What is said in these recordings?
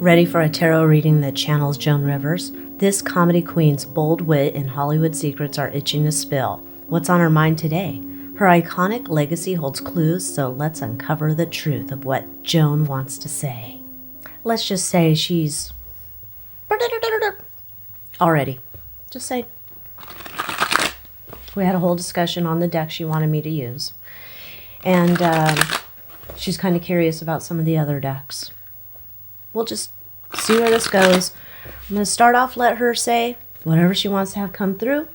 Ready for a tarot reading that channels Joan Rivers? This comedy queen's bold wit and Hollywood secrets are itching to spill. What's on her mind today? Her iconic legacy holds clues, so let's uncover the truth of what Joan wants to say. Let's just say she's already. Just say. We had a whole discussion on the deck she wanted me to use. And she's kind of curious about some of the other decks. We'll just see where this goes. I'm going to start off, let her say whatever she wants to have come through.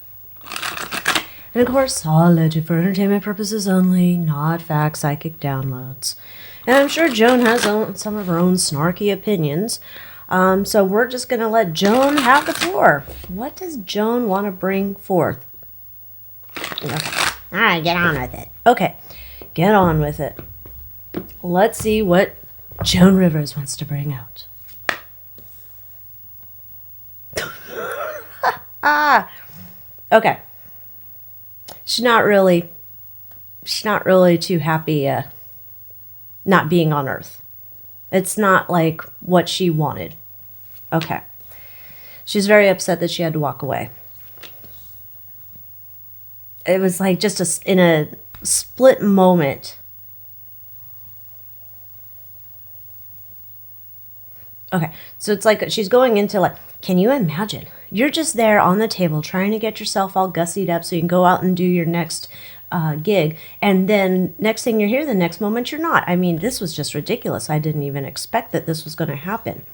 And of course, all alleged for entertainment purposes only, not fact psychic downloads. And I'm sure Joan has some of her own snarky opinions. So we're just going to let Joan have the floor. What does Joan want to bring forth? Okay. All right, get on with it. Okay, get on with it. Let's see what Joan Rivers wants to bring out. Okay. She's not really too happy not being on Earth. It's not like what she wanted. Okay. She's very upset that she had to walk away. It was like just in a split moment. Okay, so it's like she's going into like, can you imagine? You're just there on the table trying to get yourself all gussied up so you can go out and do your next gig. And then next thing you're here, the next moment you're not. I mean, this was just ridiculous. I didn't even expect that this was going to happen.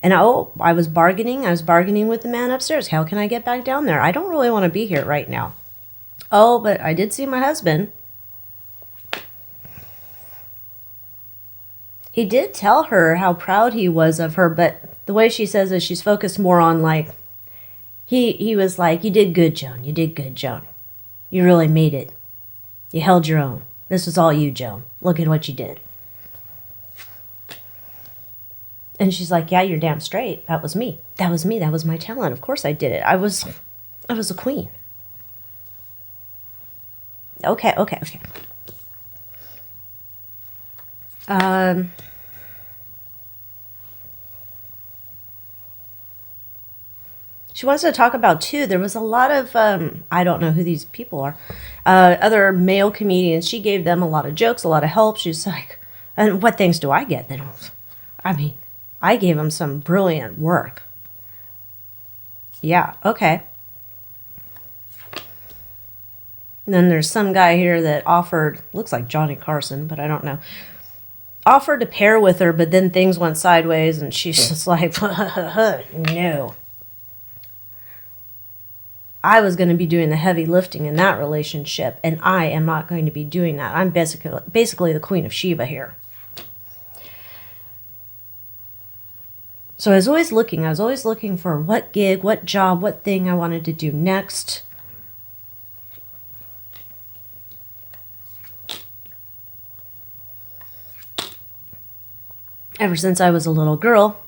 And I was bargaining. I was bargaining with the man upstairs. How can I get back down there? I don't really want to be here right now. Oh, but I did see my husband. He did tell her how proud he was of her, but the way she says it, she's focused more on like, he was like, you did good, Joan. You did good, Joan. You really made it. You held your own. This was all you, Joan. Look at what you did. And she's like, yeah, you're damn straight. That was me. That was me. That was my talent. Of course I did it. I was a queen. Okay. She wants to talk about, too, there was a lot of, I don't know who these people are, other male comedians. She gave them a lot of jokes, a lot of help. She's like, and what things do I get? Then, I mean, I gave them some brilliant work. Yeah, okay. And then there's some guy here that offered, looks like Johnny Carson, but I don't know, offered to pair with her, but then things went sideways, and she's just like, no. I was going to be doing the heavy lifting in that relationship, and I am not going to be doing that. I'm basically the Queen of Sheba here. So I was always looking for what gig, what job, what thing I wanted to do next. Ever since I was a little girl,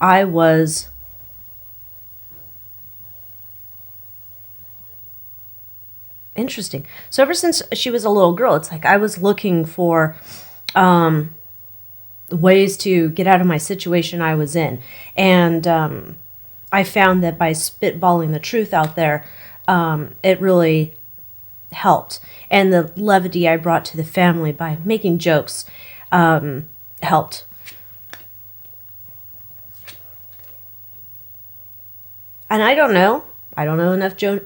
I was interesting. So ever since she was a little girl, it's like I was looking for ways to get out of my situation I was in. And I found that by spitballing the truth out there, it really helped. And the levity I brought to the family by making jokes helped. And I don't know enough Joan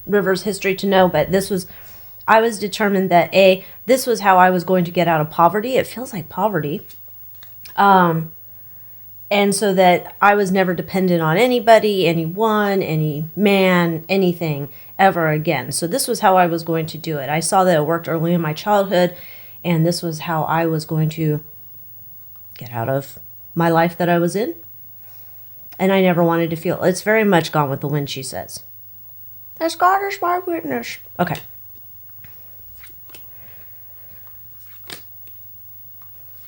Rivers history to know, but I was determined that this was how I was going to get out of poverty. It feels like poverty. And so that I was never dependent on anybody, anyone, any man, anything ever again. So this was how I was going to do it. I saw that it worked early in my childhood, and this was how I was going to get out of my life that I was in. And I never wanted to feel, it's very much Gone with the Wind, she says. As God is my witness. Okay.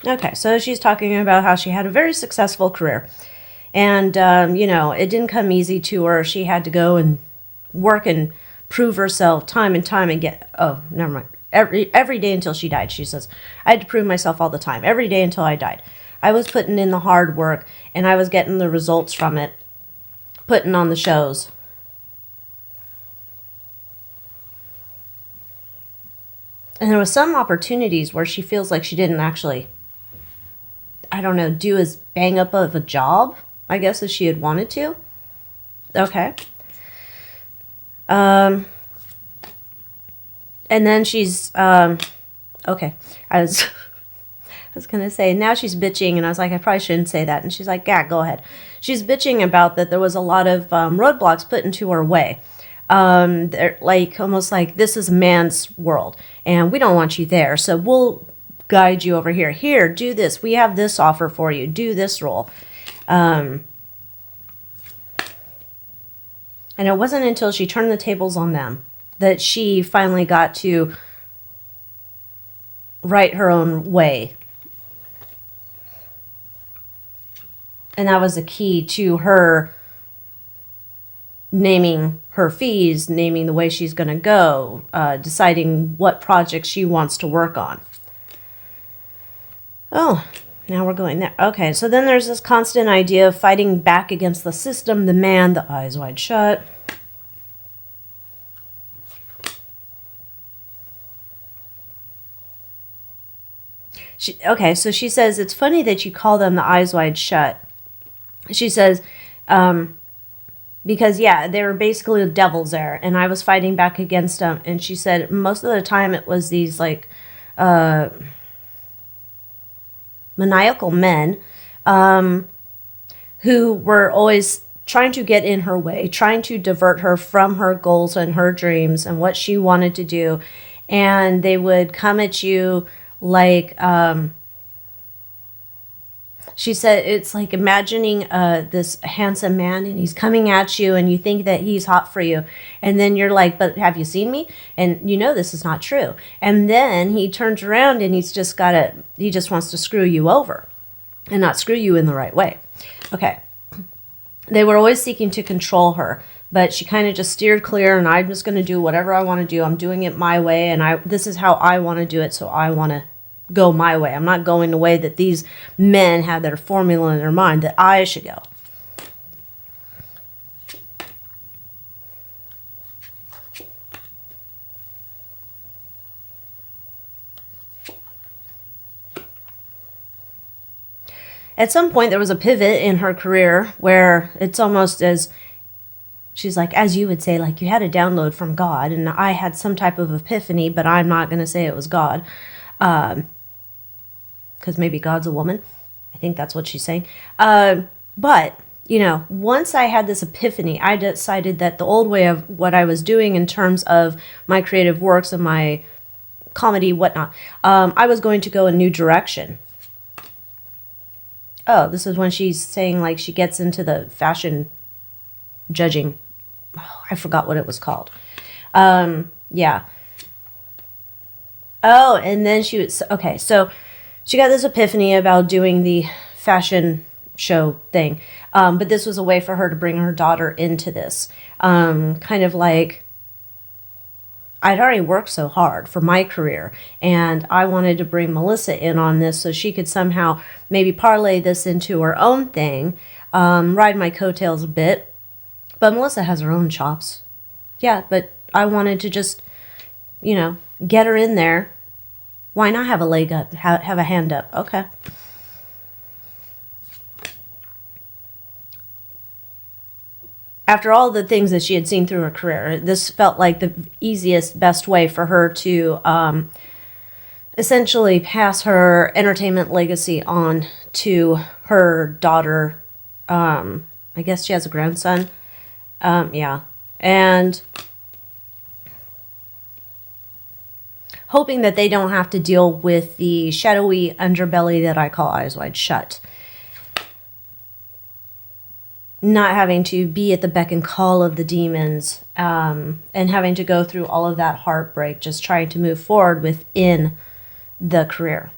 Okay, so she's talking about how she had a very successful career. And, it didn't come easy to her. She had to go and work and prove herself time and time again. Oh, never mind. Every day until she died, she says. I had to prove myself all the time, every day until I died. I was putting in the hard work, and I was getting the results from it, putting on the shows. And there was some opportunities where she feels like she didn't actually, I don't know, do as bang up of a job, I guess, as she had wanted to. Okay. And then she's, okay. I was going to say, now she's bitching, and I was like, I probably shouldn't say that. And she's like, yeah, go ahead. She's bitching about that there was a lot of roadblocks put into her way. They're like, almost like, this is a man's world, and we don't want you there, so we'll guide you over here. Here, do this. We have this offer for you. Do this role. And it wasn't until she turned the tables on them that she finally got to write her own way. And that was the key to her naming her fees, naming the way she's going to go, deciding what projects she wants to work on. Oh, now we're going there. Okay, so then there's this constant idea of fighting back against the system, the man, the eyes wide shut. Okay, so she says, it's funny that you call them the eyes wide shut. She says, because, yeah, they were basically the devils there, and I was fighting back against them. And she said most of the time it was these, like, maniacal men who were always trying to get in her way, trying to divert her from her goals and her dreams and what she wanted to do. And they would come at you like, she said, it's like imagining this handsome man, and he's coming at you, and you think that he's hot for you. And then you're like, but have you seen me? And you know this is not true. And then he turns around, and he just wants to screw you over and not screw you in the right way. Okay. They were always seeking to control her, but she kind of just steered clear, and I'm just going to do whatever I want to do. I'm doing it my way, and this is how I want to do it, so I want to go my way. I'm not going the way that these men have their formula in their mind that I should go. At some point, there was a pivot in her career where it's almost as, she's like, as you would say, like you had a download from God, and I had some type of epiphany, but I'm not going to say it was God. Because maybe God's a woman. I think that's what she's saying. But, you know, once I had this epiphany, I decided that the old way of what I was doing in terms of my creative works and my comedy, whatnot, I was going to go a new direction. Oh, this is when she's saying, like, she gets into the fashion judging. Oh, I forgot what it was called. Yeah. Oh, and then she was, okay, so she got this epiphany about doing the fashion show thing. But this was a way for her to bring her daughter into this. Kind of like, I'd already worked so hard for my career, and I wanted to bring Alycia in on this so she could somehow maybe parlay this into her own thing, ride my coattails a bit. But Alycia has her own chops. Yeah, but I wanted to just, you know, get her in there. Why not have a leg up, have a hand up? Okay. After all the things that she had seen through her career, this felt like the easiest, best way for her to essentially pass her entertainment legacy on to her daughter. I guess she has a grandson. Yeah. And hoping that they don't have to deal with the shadowy underbelly that I call Eyes Wide Shut. Not having to be at the beck and call of the demons, and having to go through all of that heartbreak, just trying to move forward within the career.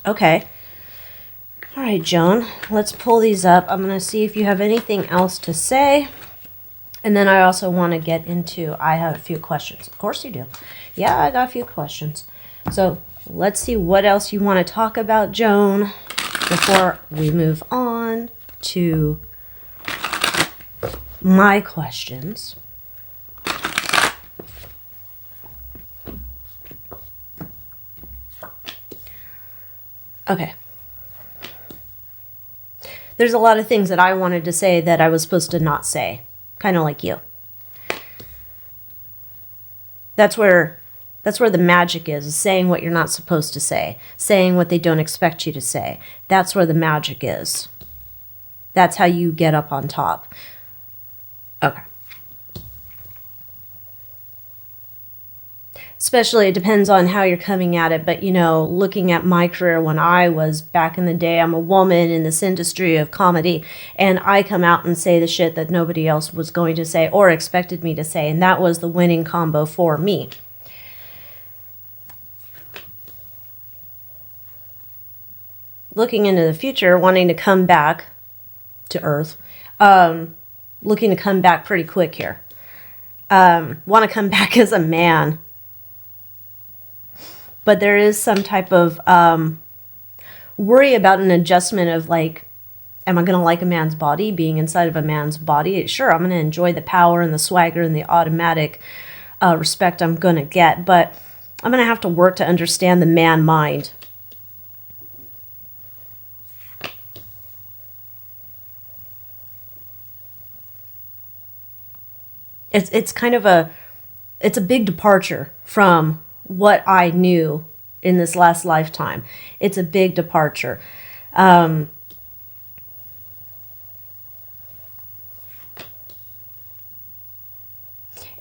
Okay. All right, Joan, let's pull these up. I'm going to see if you have anything else to say. And then I also want to get into, I have a few questions. Of course you do. Yeah, I got a few questions. So let's see what else you want to talk about, Joan, before we move on to my questions. Okay. There's a lot of things that I wanted to say that I was supposed to not say, kind of like you. That's where the magic is saying what you're not supposed to say, saying what they don't expect you to say. That's where the magic is. That's how you get up on top. Okay. Especially, it depends on how you're coming at it. But, looking at my career when I was back in the day, I'm a woman in this industry of comedy, and I come out and say the shit that nobody else was going to say or expected me to say. And that was the winning combo for me. Looking into the future, wanting to come back to Earth, looking to come back pretty quick here. Want to come back as a man. But there is some type of worry about an adjustment of like, am I going to like a man's body, being inside of a man's body? Sure, I'm going to enjoy the power and the swagger and the automatic respect I'm going to get. But I'm going to have to work to understand the man mind. It's kind of it's a big departure from what I knew in this last lifetime. It's a big departure. And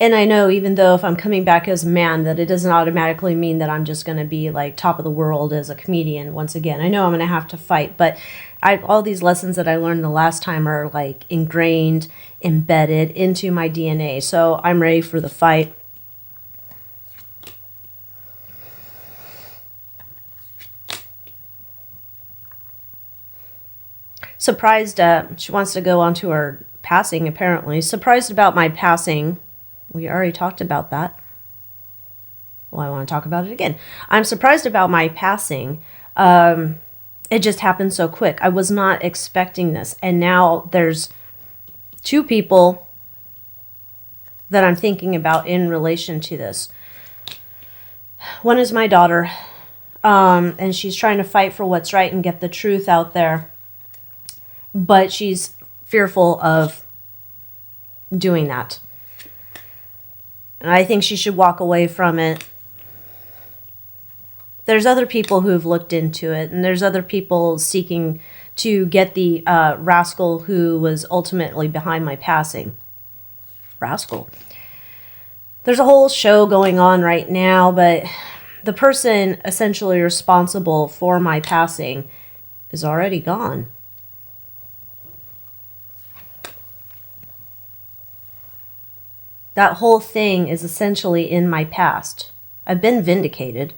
I know, even though if I'm coming back as a man, that it doesn't automatically mean that I'm just going to be like top of the world as a comedian once again. I know I'm going to have to fight, but all these lessons that I learned the last time are like ingrained, embedded into my DNA. So I'm ready for the fight. Surprised, she wants to go on to her passing, apparently. Surprised about my passing. We already talked about that. Well, I want to talk about it again. I'm surprised about my passing. It just happened so quick. I was not expecting this. And now there's 2 people that I'm thinking about in relation to this. One is my daughter, and she's trying to fight for what's right and get the truth out there. But she's fearful of doing that. And I think she should walk away from it. There's other people who've looked into it, and there's other people seeking to get the rascal who was ultimately behind my passing. Rascal. There's a whole show going on right now, but the person essentially responsible for my passing is already gone. That whole thing is essentially in my past. I've been vindicated.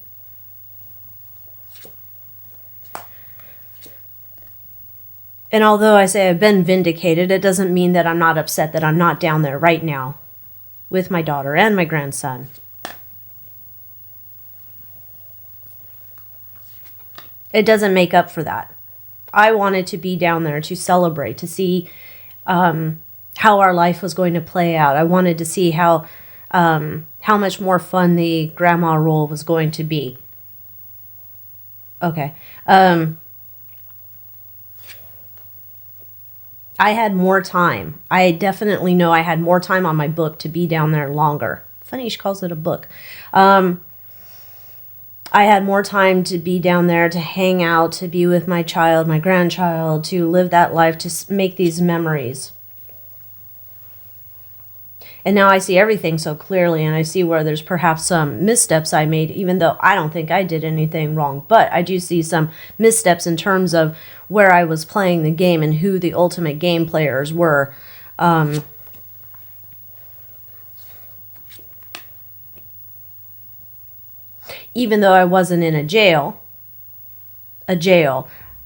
And although I say I've been vindicated, it doesn't mean that I'm not upset that I'm not down there right now with my daughter and my grandson. It doesn't make up for that. I wanted to be down there to celebrate, to see how our life was going to play out. I wanted to see how much more fun the grandma role was going to be. Okay. I had more time. I definitely know I had more time on my book to be down there longer. Funny she calls it a book. I had more time to be down there, to hang out, to be with my child, my grandchild, to live that life, to make these memories. And now I see everything so clearly, and I see where there's perhaps some missteps I made, even though I don't think I did anything wrong. But I do see some missteps in terms of where I was playing the game and who the ultimate game players were. Even though I wasn't in a jail,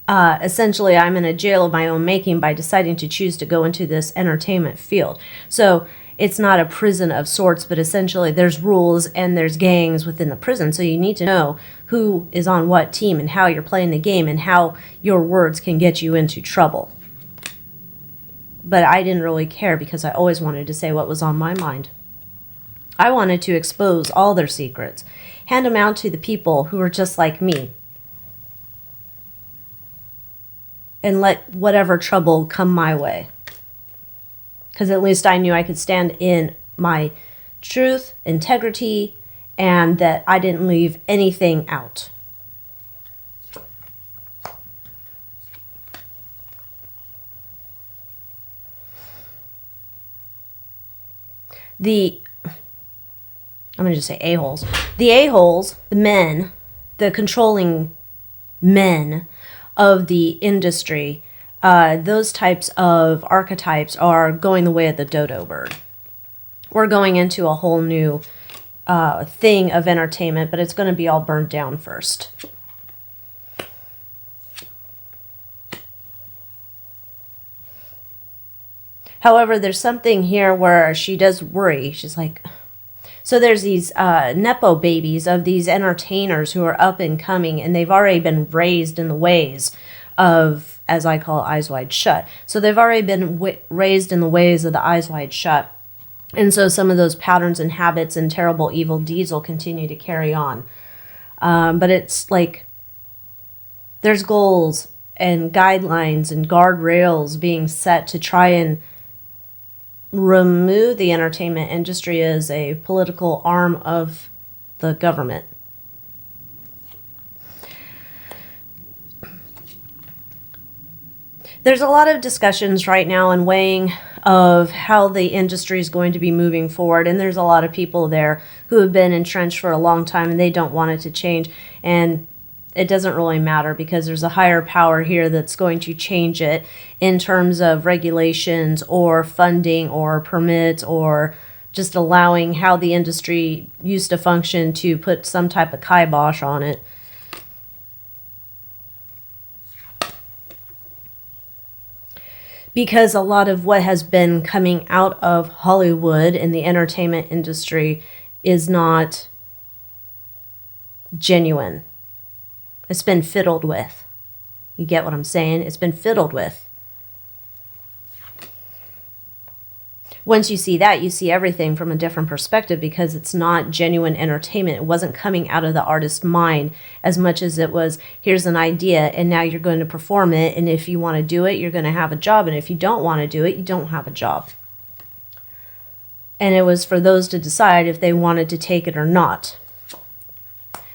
essentially I'm in a jail of my own making by deciding to choose to go into this entertainment field. So it's not a prison of sorts, but essentially there's rules and there's gangs within the prison. So you need to know who is on what team and how you're playing the game and how your words can get you into trouble. But I didn't really care because I always wanted to say what was on my mind. I wanted to expose all their secrets, hand them out to the people who were just like me, and let whatever trouble come my way. Because at least I knew I could stand in my truth, integrity, and that I didn't leave anything out. I'm going to just say a-holes. The a-holes, the men, the controlling men of the industry, those types of archetypes are going the way of the dodo bird. We're going into a whole new thing of entertainment, but it's going to be all burned down first. However, there's something here where she does worry. She's like... So there's these Nepo babies of these entertainers who are up and coming, and they've already been raised in the ways of, as I call, Eyes Wide Shut. So they've already been raised in the ways of the Eyes Wide Shut. And so some of those patterns and habits and terrible evil deeds will continue to carry on. But it's like there's goals and guidelines and guardrails being set to try and remove the entertainment industry as a political arm of the government. There's a lot of discussions right now and weighing of how the industry is going to be moving forward, and there's a lot of people there who have been entrenched for a long time and they don't want it to change, and it doesn't really matter because there's a higher power here that's going to change it in terms of regulations or funding or permits or just allowing how the industry used to function to put some type of kibosh on it. Because a lot of what has been coming out of Hollywood and the entertainment industry is not genuine. It's been fiddled with. You get what I'm saying? It's been fiddled with. Once you see that, you see everything from a different perspective because it's not genuine entertainment. It wasn't coming out of the artist's mind as much as it was, here's an idea, and now you're going to perform it, and if you want to do it, you're going to have a job, and if you don't want to do it, you don't have a job. And it was for those to decide if they wanted to take it or not.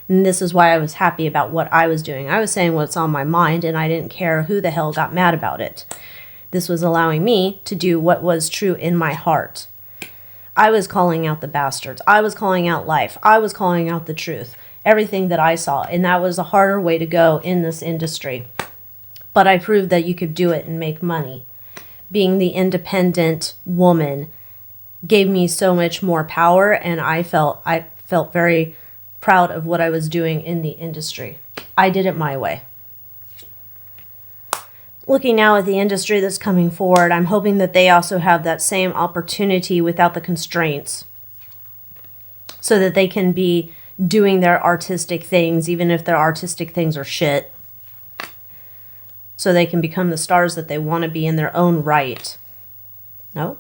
And this is why I was happy about what I was doing. I was saying what's on my mind, and I didn't care who the hell got mad about it. This was allowing me to do what was true in my heart. I was calling out the bastards. I was calling out life. I was calling out the truth. Everything that I saw. And that was a harder way to go in this industry. But I proved that you could do it and make money. Being the independent woman gave me so much more power, and I felt very proud of what I was doing in the industry. I did it my way. Looking now at the industry that's coming forward, I'm hoping that they also have that same opportunity without the constraints so that they can be doing their artistic things, even if their artistic things are shit, so they can become the stars that they want to be in their own right. No?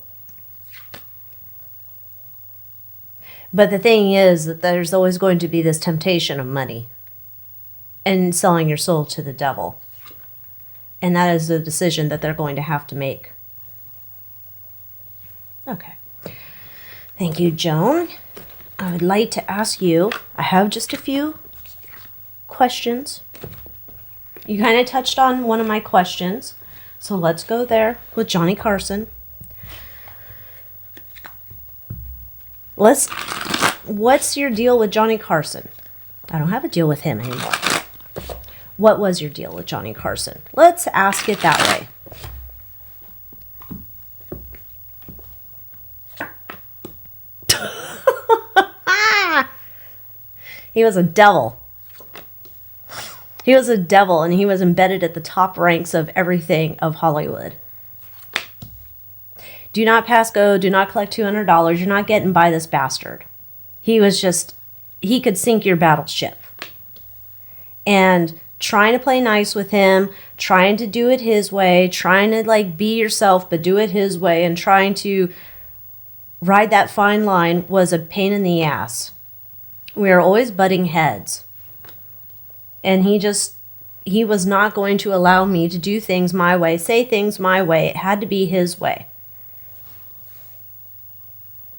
But the thing is that there's always going to be this temptation of money and selling your soul to the devil. And that is the decision that they're going to have to make. Okay. Thank you, Joan. I would like to ask you, I have just a few questions. You kind of touched on one of my questions, so let's go there with Johnny Carson. What's your deal with Johnny Carson? I don't have a deal with him anymore. What was your deal with Johnny Carson? Let's ask it that way. He was a devil. He was a devil, and he was embedded at the top ranks of everything of Hollywood. do not pass go, do not collect $200, you're not getting by this bastard. He could sink your battleship. And trying to play nice with him, trying to do it his way, trying to like be yourself but do it his way, and trying to ride that fine line was a pain in the ass. We were always butting heads. And he was not going to allow me to do things my way, say things my way. It had to be his way.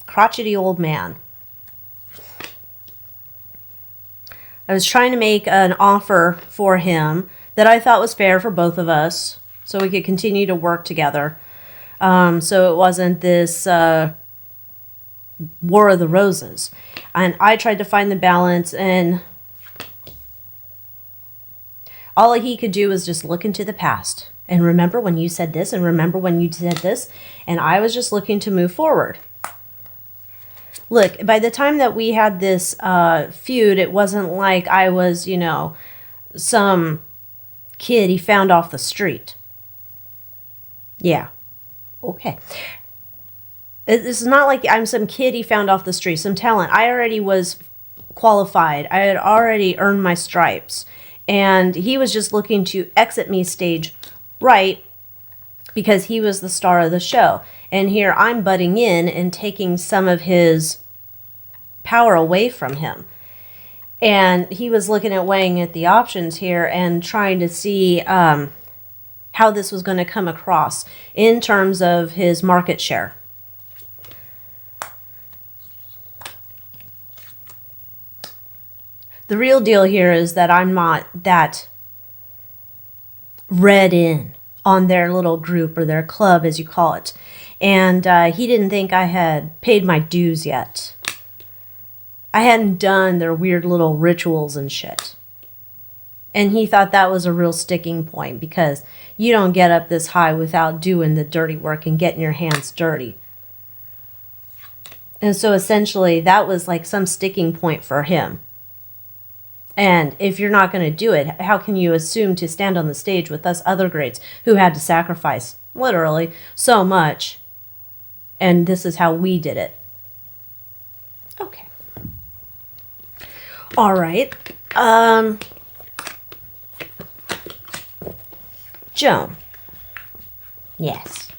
Crotchety old man. I was trying to make an offer for him that I thought was fair for both of us so we could continue to work together. So it wasn't this War of the Roses. And I tried to find the balance, and all he could do was just look into the past. And remember when you said this, and remember when you said this. And I was just looking to move forward. Look, by the time that we had this feud, it wasn't like I was, some kid he found off the street. Yeah. Okay. It's not like I'm some kid he found off the street, some talent. I already was qualified. I had already earned my stripes. And he was just looking to exit me stage right because he was the star of the show. And here I'm butting in and taking some of his power away from him. And he was weighing at the options here and trying to see how this was going to come across in terms of his market share. The real deal here is that I'm not that read in on their little group or their club, as you call it. And he didn't think I had paid my dues yet. I hadn't done their weird little rituals and shit. And he thought that was a real sticking point because you don't get up this high without doing the dirty work and getting your hands dirty. And so essentially that was like some sticking point for him. And if you're not going to do it, how can you assume to stand on the stage with us other greats who had to sacrifice, literally, so much? And this is how we did it. Okay. All right. Joan. Yes.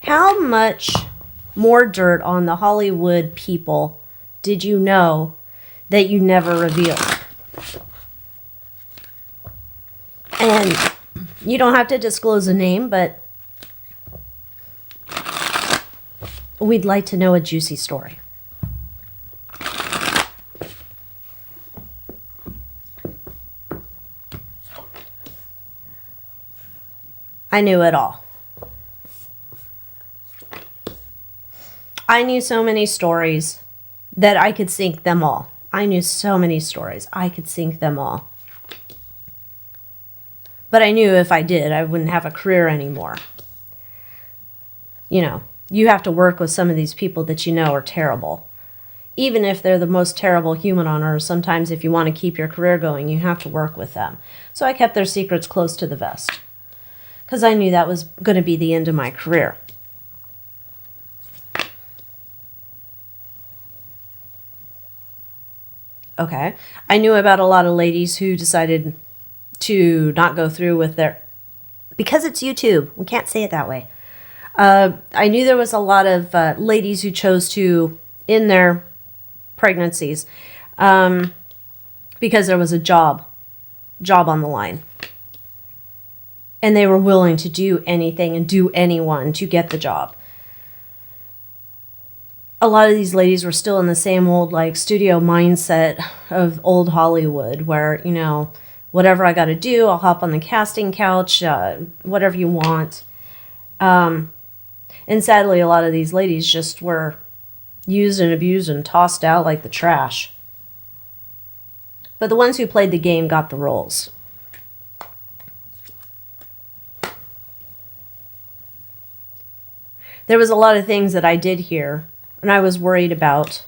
How much more dirt on the Hollywood people did you know that you never revealed? And you don't have to disclose a name, but we'd like to know a juicy story. I knew it all. I knew so many stories that I could sink them all. I knew so many stories. I could sink them all. But I knew if I did, I wouldn't have a career anymore. You have to work with some of these people that you know are terrible. Even if they're the most terrible human on earth, sometimes if you want to keep your career going, you have to work with them. So I kept their secrets close to the vest because I knew that was going to be the end of my career. Okay. I knew about a lot of ladies who decided to not go through with their... Because it's YouTube. We can't say it that way. I knew there was a lot of ladies who chose to end their pregnancies because there was a job on the line. And they were willing to do anything and do anyone to get the job. A lot of these ladies were still in the same old studio mindset of old Hollywood where, whatever I got to do, I'll hop on the casting couch, whatever you want. And sadly, a lot of these ladies just were used and abused and tossed out like the trash. But the ones who played the game got the roles. There was a lot of things that I did hear and I was worried about.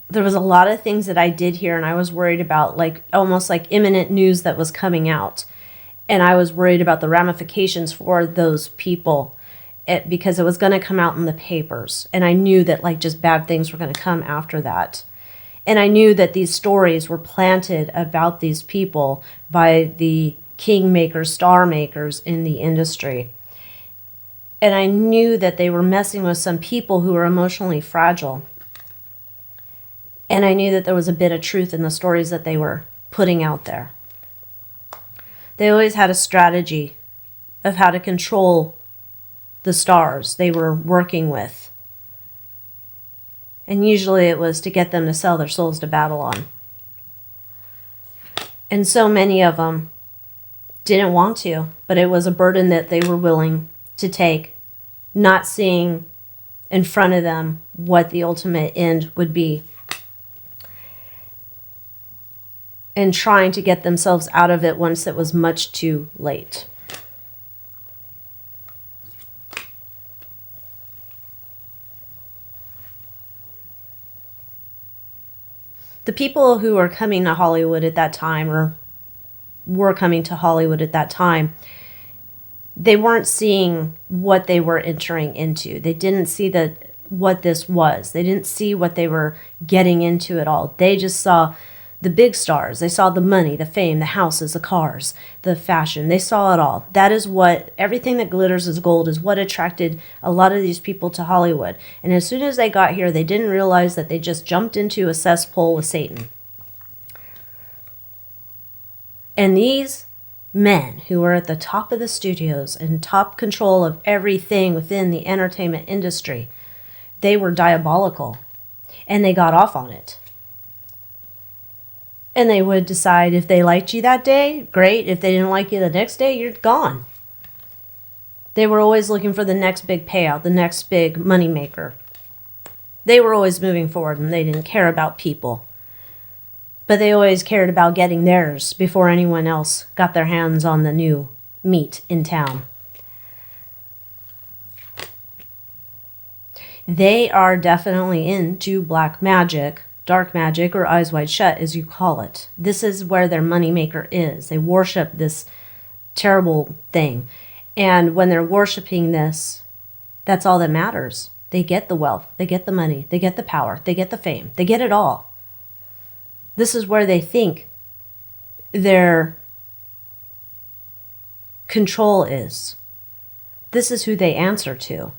There was a lot of things that I did hear and I was worried about, almost like imminent news that was coming out. And I was worried about the ramifications for those people because it was going to come out in the papers. And I knew that like just bad things were going to come after that. And I knew that these stories were planted about these people by the kingmakers, star makers in the industry. And I knew that they were messing with some people who were emotionally fragile. And I knew that there was a bit of truth in the stories that they were putting out there. They always had a strategy of how to control the stars they were working with. And usually it was to get them to sell their souls to Babylon. And so many of them didn't want to, but it was a burden that they were willing to take, not seeing in front of them what the ultimate end would be, and trying to get themselves out of it once it was much too late. The people who are coming to Hollywood at that time, or were coming to Hollywood at that time, they weren't seeing what they were entering into. They didn't see what this was. They didn't see what they were getting into at all. They just saw the big stars. They saw the money, the fame, the houses, the cars, the fashion. They saw it all. That is what, everything that glitters is gold is what attracted a lot of these people to Hollywood. And as soon as they got here, they didn't realize that they just jumped into a cesspool with Satan. And these men who were at the top of the studios and top control of everything within the entertainment industry, they were diabolical. And they got off on it. And they would decide if they liked you that day, great. If they didn't like you the next day, you're gone. They were always looking for the next big payout, the next big money maker. They were always moving forward, and they didn't care about people. But they always cared about getting theirs before anyone else got their hands on the new meat in town. They are definitely into black magic, dark magic, or eyes wide shut, as you call it. This is where their moneymaker is. They worship this terrible thing. And when they're worshiping this, that's all that matters. They get the wealth, they get the money, they get the power, they get the fame, they get it all. This is where they think their control is. This is who they answer to.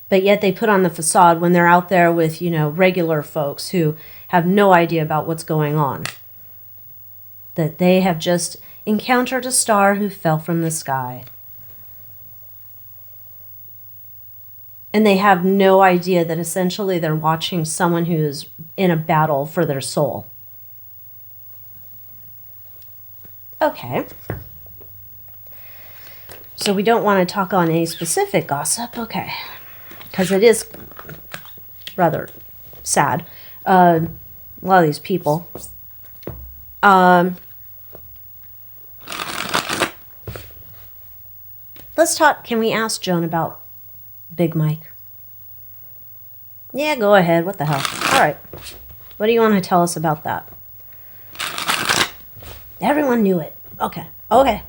But yet they put on the facade when they're out there with, regular folks who have no idea about what's going on. That they have just encountered a star who fell from the sky. And they have no idea that essentially they're watching someone who is in a battle for their soul. Okay. So we don't want to talk on any specific gossip. Okay. Because it is rather sad. A lot of these people. Let's talk. Can we ask Joan about Big Mike? Yeah, go ahead. What the hell? All right. What do you want to tell us about that? Everyone knew it. Okay. Okay.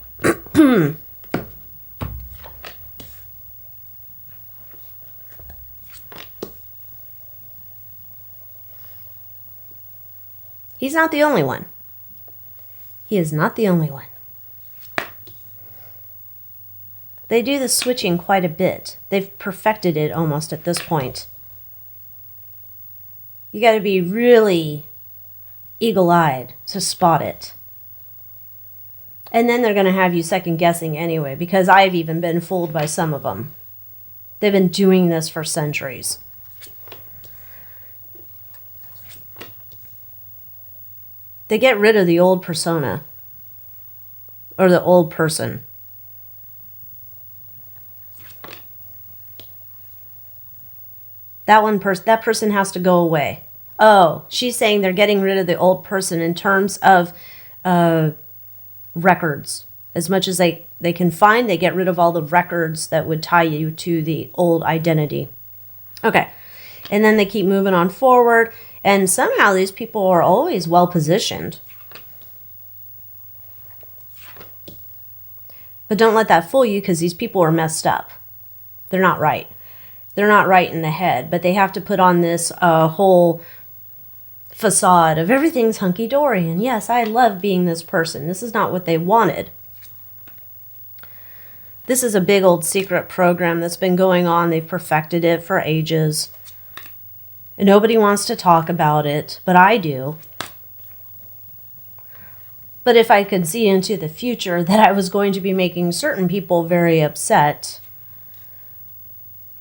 He's not the only one. He is not the only one. They do the switching quite a bit. They've perfected it almost at this point. You got to be really eagle-eyed to spot it. And then they're going to have you second-guessing anyway, because I've even been fooled by some of them. They've been doing this for centuries. They get rid of the old persona, or the old person. That person has to go away. Oh, she's saying they're getting rid of the old person in terms of records. As much as they can find, they get rid of all the records that would tie you to the old identity. Okay. And then they keep moving on forward. And somehow these people are always well positioned. But don't let that fool you, because these people are messed up. They're not right. They're not right in the head, but they have to put on this whole facade of everything's hunky-dory. And yes, I love being this person. This is not what they wanted. This is a big old secret program that's been going on. They've perfected it for ages. And nobody wants to talk about it, but I do. But if I could see into the future that I was going to be making certain people very upset,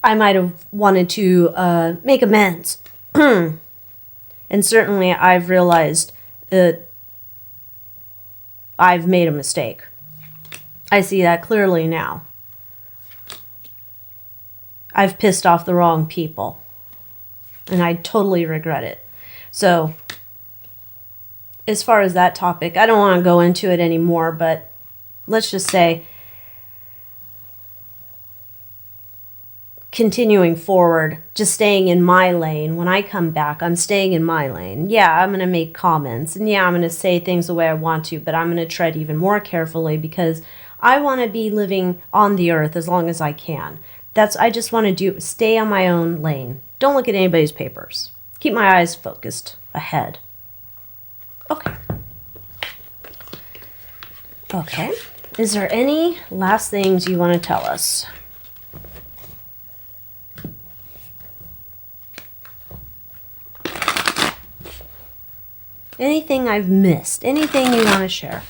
I might have wanted to make amends. And certainly I've realized that I've made a mistake. I see that clearly now. I've pissed off the wrong people. And I totally regret it. So, as far as that topic, I don't want to go into it anymore, but let's just say, continuing forward, just staying in my lane. When I come back, I'm staying in my lane. Yeah, I'm going to make comments, and yeah, I'm going to say things the way I want to, but I'm going to tread even more carefully because I want to be living on the earth as long as I can. I just want to stay on my own lane. Don't look at anybody's papers. Keep my eyes focused ahead. Okay. Okay. Is there any last things you want to tell us? Anything I've missed? Anything you want to share?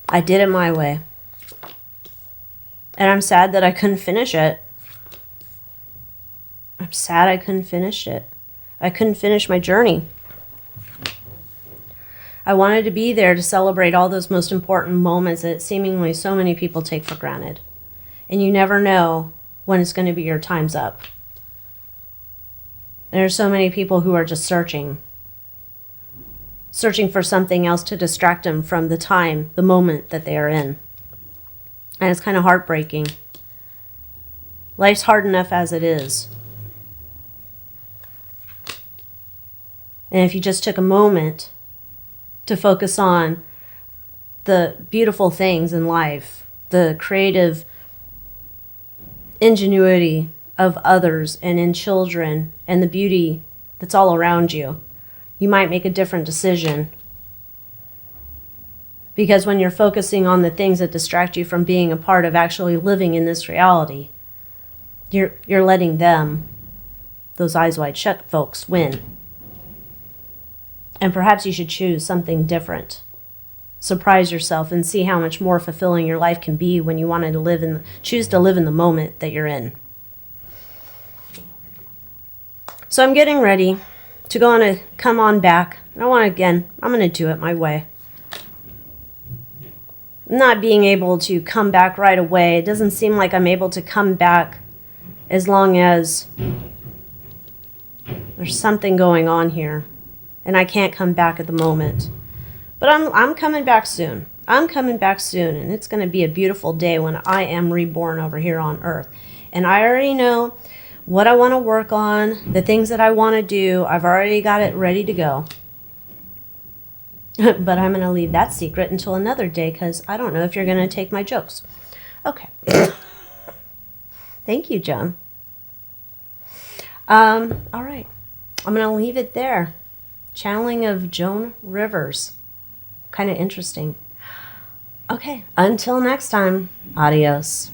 I did it my way. And I'm sad that I couldn't finish it. I'm sad I couldn't finish it. I couldn't finish my journey. I wanted to be there to celebrate all those most important moments that seemingly so many people take for granted. And you never know when it's going to be your time's up. And there's so many people who are just searching for something else to distract them from the moment that they are in. And it's kind of heartbreaking. Life's hard enough as it is. And if you just took a moment to focus on the beautiful things in life, the creative ingenuity of others and in children, and the beauty that's all around you, you might make a different decision. Because when you're focusing on the things that distract you from being a part of actually living in this reality, you're letting them, those eyes wide shut folks, win. And perhaps you should choose something different. Surprise yourself and see how much more fulfilling your life can be when you wanted to choose to live in the moment that you're in. So I'm getting ready to come on back. I'm going to do it my way. Not being able to come back right away. It doesn't seem like I'm able to come back as long as there's something going on here. And I can't come back at the moment. But I'm coming back soon. I'm coming back soon, and it's going to be a beautiful day when I am reborn over here on Earth. And I already know what I want to work on, the things that I want to do. I've already got it ready to go. But I'm going to leave that secret until another day because I don't know if you're going to take my jokes. Okay. Thank you, Joan. All right. I'm going to leave it there. Channeling of Joan Rivers. Kind of interesting. Okay, until next time, adios.